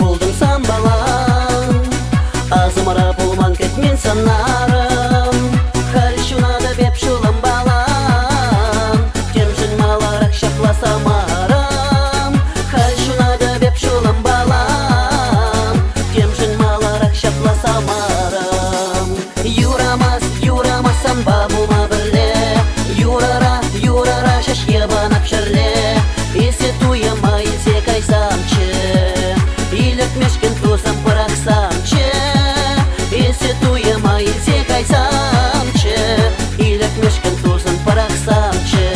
buldum san balam, azımara bulman ketmen sanarım. Hal şuna da bep şulam balam, temjin malarak şapla samaram. Hal şuna da bep şulam balam, temjin malarak şapla samaram. Yuramazsan babuma birle, yurara şaş yabanap şerle. Есе туямай се кайсамчы, илек мешкен тусам пыраксамчы. Есе туямай се кайсамчы, илек мешкен тусам пыраксамчы.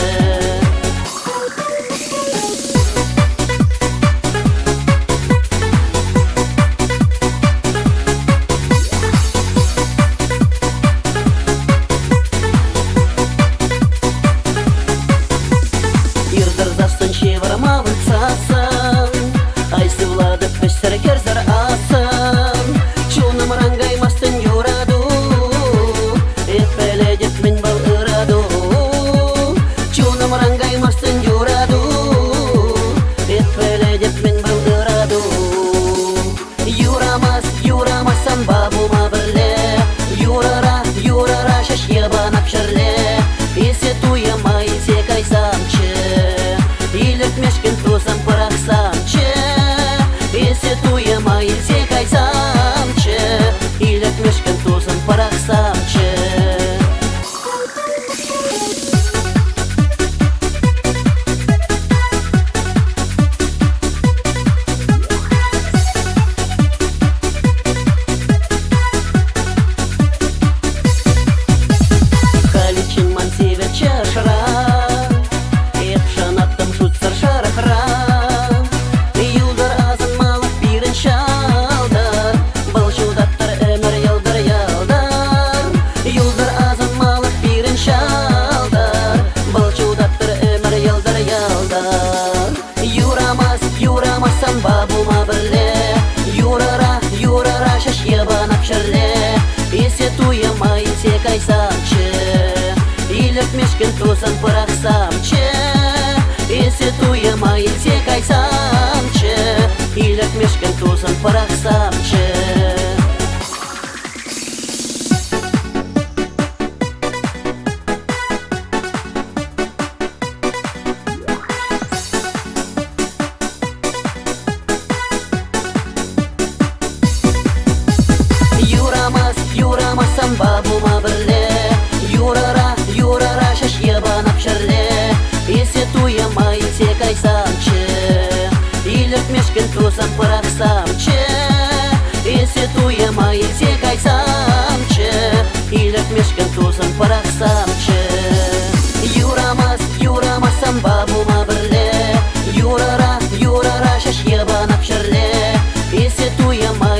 Шеврамавын сасын, айсы владып пөстер керзар асын. Чуным рангаймастын юраду, эпеледеп мен бал ыраду. Чуным рангаймастын юраду, эпеледеп мен бал ыраду. Юрамасан бабума бірле, юрара шаш ябанап шерле. Есе туямай се кайсамчы, илек мешкен тусам пыраксамчы. Есе туямай се кайсамчы, илек мешкен тусам пыраксамчы. Халичин ман север чашра, юрамасан бабума бірле, юрара шаш ябанап шерле. Есе туямай се кайсамчы, илек мешкен тусан пыраксамчы. Есе туямай се кайсамчы, илек мешкен тусан пыраксамчы. Юрамасан бабума бірле, юрара шаш ябанап шерле. Есе туямай се кайсамчы, илек мешкен тусам пыраксамчы. Есе туямай се кайсамчы, илек мешкен тусам пыраксамчы. Юрамасан бабума бірле, юрара шаш ябанап шерле. Есе туямай